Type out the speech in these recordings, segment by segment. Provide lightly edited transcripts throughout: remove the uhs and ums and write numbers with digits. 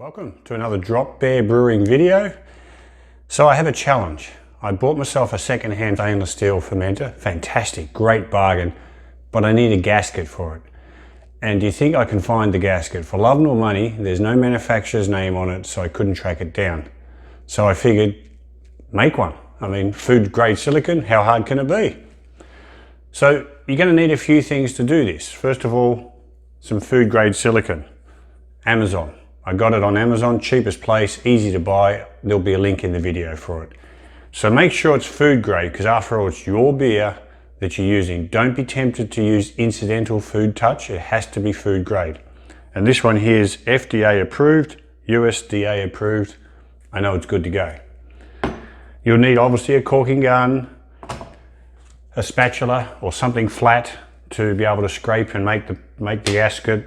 Welcome to another Drop Bear Brewing video. So I have a challenge. I bought myself a second-hand stainless steel fermenter. Fantastic, great bargain, but I need a gasket for it. And do you think I can find the gasket? For love nor money, there's no manufacturer's name on it, so I couldn't track it down. So I figured, make one. I mean, food grade silicon, how hard can it be? So you're going to need a few things to do this. First of all, some food grade silicon. Amazon. I got it on Amazon, cheapest place, easy to buy. There'll be a link in the video for it. So make sure it's food grade, because after all, it's your beer that you're using. Don't be tempted to use incidental food touch. It has to be food grade. And this one here is FDA approved, USDA approved. I know it's good to go. You'll need obviously a corking gun, a spatula or something flat to be able to scrape and make the gasket,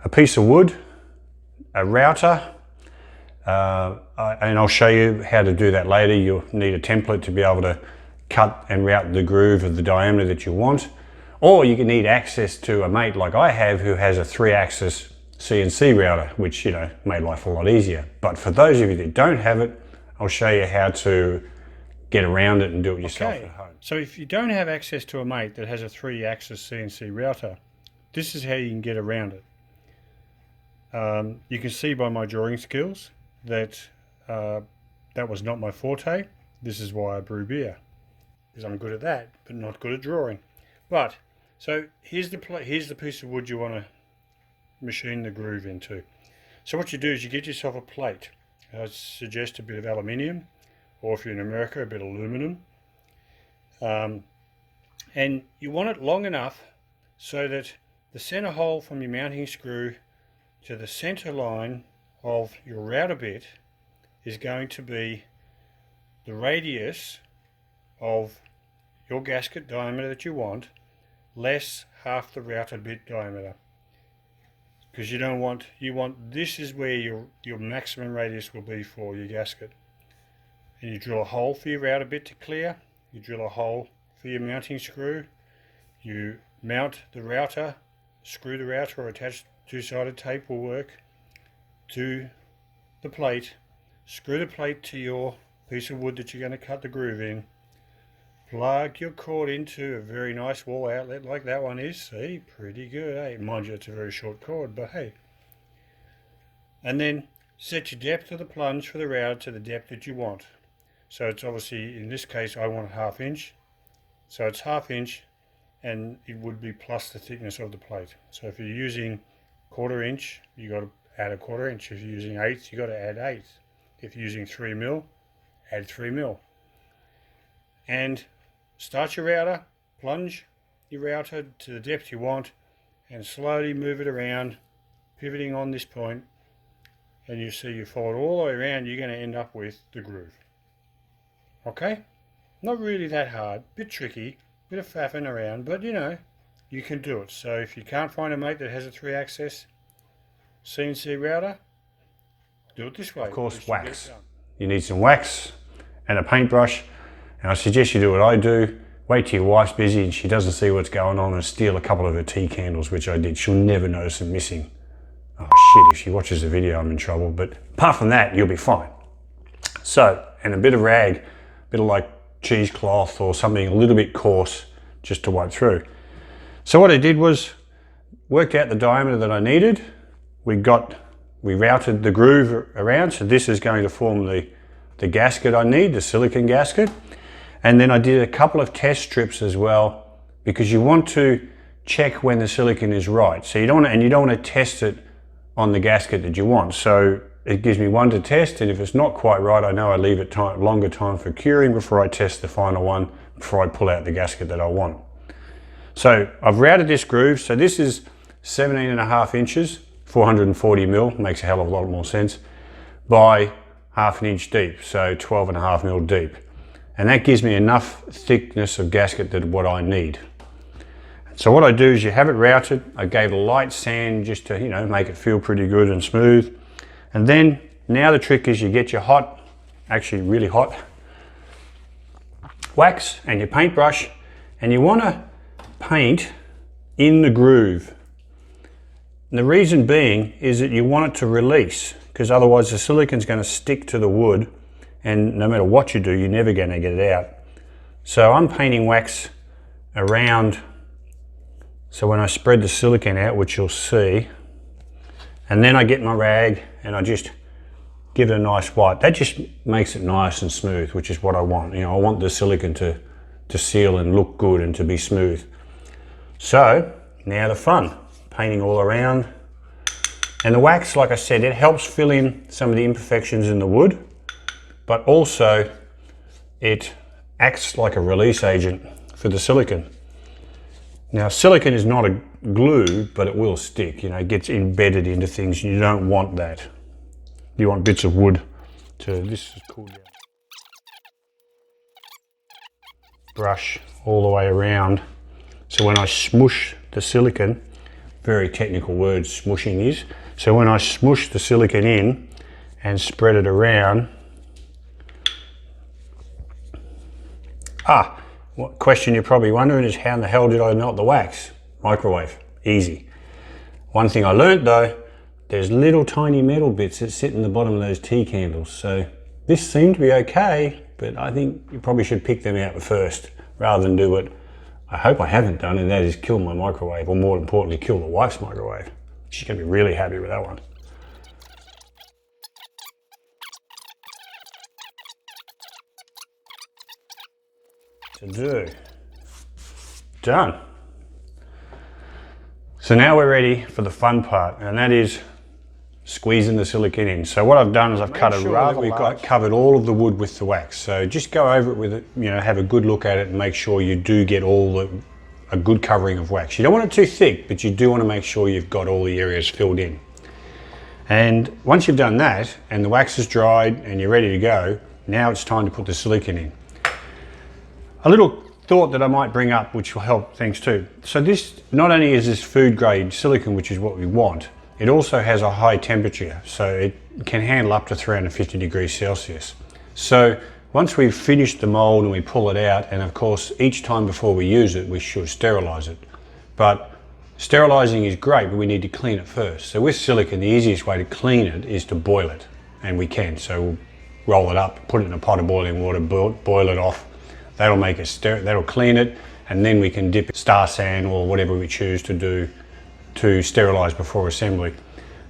a piece of wood, a router, and I'll show you how to do that later. You'll need a template to be able to cut and route the groove of the diameter that you want. Or you can need access to a mate like I have who has a 3-axis CNC router, which, you know, made life a lot easier. But for those of you that don't have it, I'll show you how to get around it and do it yourself at home. So if you don't have access to a mate that has a 3-axis CNC router, this is how you can get around it. You can see by my drawing skills that that was not my forte. This is why I brew beer, because I'm good at that, but not good at drawing. But so here's the piece of wood you want to machine the groove into. So what you do is you get yourself a plate. I suggest a bit of aluminium, or if you're in America, a bit of aluminum. And you want it long enough so that the center hole from your mounting screw to the center line of your router bit is going to be the radius of your gasket diameter that you want, less half the router bit diameter. Because you want this is where your maximum radius will be for your gasket. And you drill a hole for your router bit to clear, you drill a hole for your mounting screw, you mount the router, screw the router or attach two-sided tape will work to the plate, screw the plate to your piece of wood that you're going to cut the groove in, plug your cord into a very nice wall outlet like that one is. See, pretty good, eh? Mind you, it's a very short cord, but hey. And then set your depth of the plunge for the router to the depth that you want. So it's obviously, in this case, I want a 1/2 inch. So it's 1/2 inch, and it would be plus the thickness of the plate. So if you're using 1/4 inch, you got to add a 1/4 inch. If you're using 1/8, you got to add 1/8. If you're using 3 mil, add 3 mil. And start your router, plunge your router to the depth you want, and slowly move it around, pivoting on this point. And you see you follow it all the way around, you're going to end up with the groove. Okay? Not really that hard, bit tricky, bit of faffing around, but you know, you can do it. So if you can't find a mate that has a 3-axis CNC router, do it this way. Of course, wax. You need some wax and a paintbrush, and I suggest you do what I do. Wait till your wife's busy and she doesn't see what's going on and steal a couple of her tea candles, which I did. She'll never notice them missing. Oh shit, if she watches the video, I'm in trouble. But apart from that, you'll be fine. So, and a bit of rag, a bit of like cheesecloth or something a little bit coarse just to wipe through. So what I did was worked out the diameter that I needed. We routed the groove around, so this is going to form the gasket I need, the silicon gasket. And then I did a couple of test strips as well, because you want to check when the silicon is right. So you don't want to test it on the gasket that you want. So it gives me one to test, and if it's not quite right, I know I leave it longer time for curing before I test the final one, before I pull out the gasket that I want. So I've routed this groove. So this is 17.5 inches, 440 mil, makes a hell of a lot more sense, by 1/2 inch deep, so 12.5 mil deep. And that gives me enough thickness of gasket that what I need. So what I do is you have it routed. I gave a light sand just to, you know, make it feel pretty good and smooth. And then now the trick is you get your hot, actually really hot, wax and your paintbrush, and you want to paint in the groove. And the reason being is that you want it to release. because otherwise the silicon's going to stick to the wood, and no matter what you do, you're never going to get it out. So I'm painting wax around, so when I spread the silicone out, which you'll see, and then I get my rag and I just give it a nice wipe. That just makes it nice and smooth, which is what I want. You know, I want the silicone to seal and look good and to be smooth. So now the fun, painting all around. And the wax, like I said, it helps fill in some of the imperfections in the wood, but also it acts like a release agent for the silicone. Now, silicone is not a glue, but it will stick. You know, it gets embedded into things, and you don't want that. You want bits of wood to, this is cool down. Brush all the way around. So when I smush the silicone, very technical word smushing is, so when I smush the silicone in and spread it around, what question you're probably wondering is, how in the hell did I melt the wax? Microwave, easy. One thing I learnt though, there's little tiny metal bits that sit in the bottom of those tea candles. So this seemed to be okay, but I think you probably should pick them out first rather than do what I hope I haven't done, and that is kill my microwave, or more importantly, kill the wife's microwave. She's gonna be really happy with that one. To do. Done. So now we're ready for the fun part, and that is squeezing the silicone in. So what I've done is I've cut it rather, we've got covered all of the wood with the wax. So just go over it with it, you know, have a good look at it and make sure you do get a good covering of wax. You don't want it too thick, but you do want to make sure you've got all the areas filled in. And once you've done that and the wax is dried and you're ready to go, now it's time to put the silicone in. A little thought that I might bring up, which will help things too. So this, not only is this food grade silicone, which is what we want, it also has a high temperature, so it can handle up to 350 degrees Celsius. So once we've finished the mold and we pull it out, and of course each time before we use it we should sterilize it. But sterilizing is great, but we need to clean it first. So with silicone, the easiest way to clean it is to boil it, and we can. So we'll roll it up, put it in a pot of boiling water, boil it off. That'll make it that'll clean it, and then we can dip it Star San or whatever we choose to do to sterilize before assembly.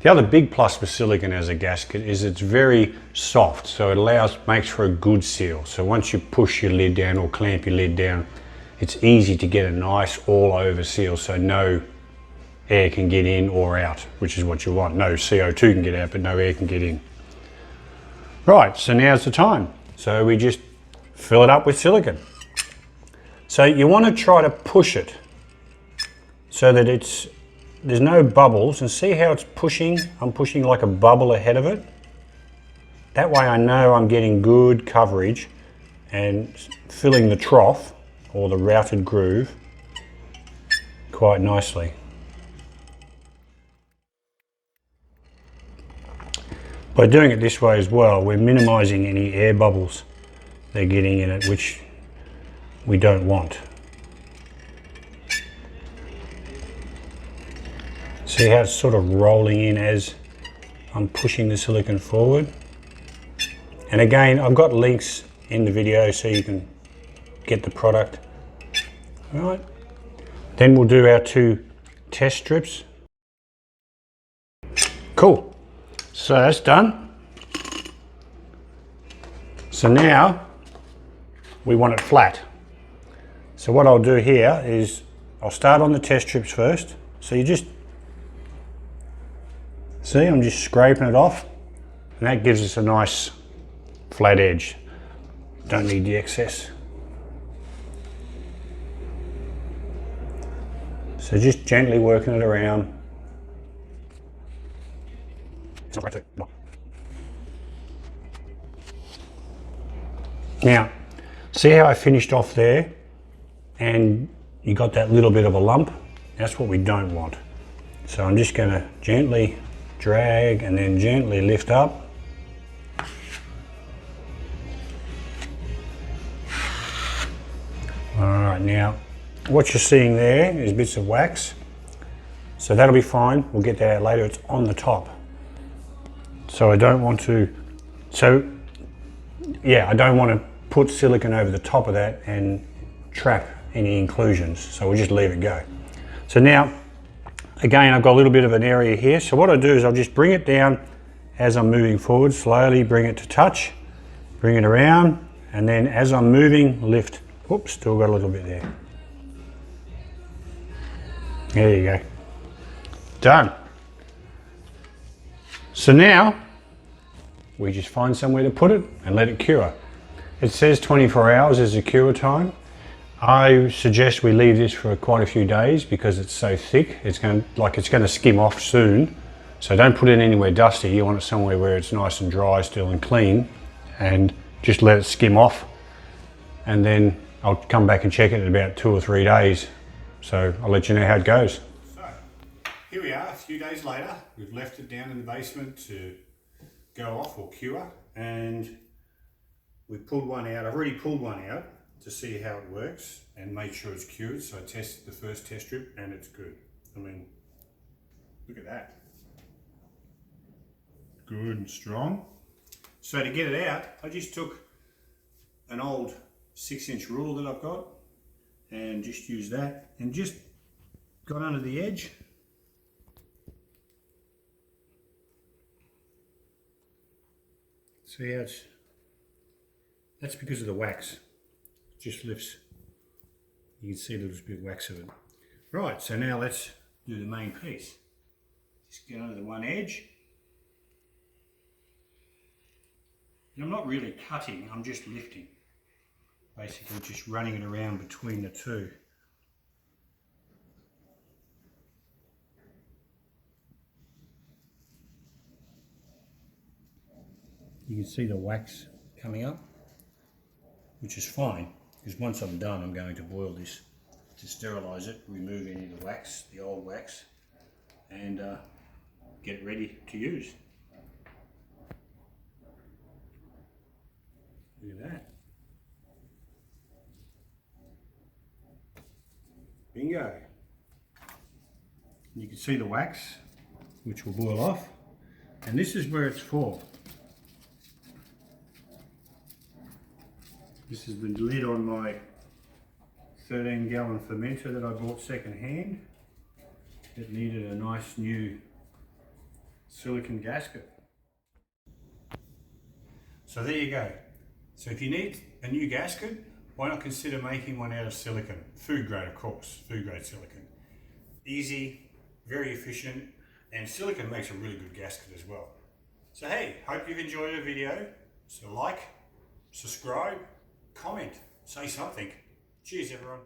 The other big plus with silicone as a gasket is it's very soft, so it makes for a good seal. So once you push your lid down or clamp your lid down, it's easy to get a nice all over seal, so no air can get in or out, which is what you want. No CO2 can get out, but no air can get in. Right, so now's the time. So we just fill it up with silicone. So you want to try to push it so that there's no bubbles, and see how it's pushing? I'm pushing like a bubble ahead of it. That way I know I'm getting good coverage and filling the trough or the routed groove quite nicely. By doing it this way as well, we're minimizing any air bubbles they're getting in it, which we don't want. See how it's sort of rolling in as I'm pushing the silicone forward. And again, I've got links in the video so you can get the product. All right. Then we'll do our 2 test strips. Cool. So that's done. So now we want it flat. So what I'll do here is I'll start on the test strips first. So you just see, I'm just scraping it off, and that gives us a nice flat edge. Don't need the excess. So just gently working it around. Now, see how I finished off there, and you got that little bit of a lump? That's what we don't want. So I'm just going to gently drag and then gently lift up. Alright, now what you're seeing there is bits of wax. So that'll be fine, we'll get that out later, it's on the top. So I don't want to, I don't want to put silicone over the top of that and trap any inclusions. So we'll just leave it go. So now, again, I've got a little bit of an area here. So what I do is I'll just bring it down as I'm moving forward, slowly bring it to touch, bring it around, and then as I'm moving, lift. Oops, still got a little bit there. There you go. Done. So now, we just find somewhere to put it and let it cure. It says 24 hours is the cure time. I suggest we leave this for quite a few days because it's so thick. It's going to skim off soon. So don't put it anywhere dusty. You want it somewhere where it's nice and dry still and clean, and just let it skim off. And then I'll come back and check it in about 2 or 3 days. So I'll let you know how it goes. So here we are, a few days later. We've left it down in the basement to go off or cure, and we pulled one out. I've already pulled one out to see how it works and made sure it's cured. So I tested the first test strip and it's good. I mean, look at that. Good and strong. So to get it out, I just took an old 6-inch rule that I've got and just used that and just got under the edge. See how that's because of the wax. It just lifts. You can see there's a bit of wax of it. Right, so now let's do the main piece. Just get under the one edge. And I'm not really cutting, I'm just lifting. Basically just running it around between the two. You can see the wax coming up, which is fine, because once I'm done, I'm going to boil this to sterilise it, remove any of the wax, the old wax, and get it ready to use. Look at that. Bingo. You can see the wax, which will boil off, and this is where it's for. This is the lid on my 13-gallon fermenter that I bought second hand. It needed a nice new silicone gasket. So there you go. So if you need a new gasket, why not consider making one out of silicone? Food grade, of course, food grade silicone. Easy, very efficient, and silicone makes a really good gasket as well. So hey, hope you've enjoyed the video. So like, subscribe, comment, say something. Cheers everyone.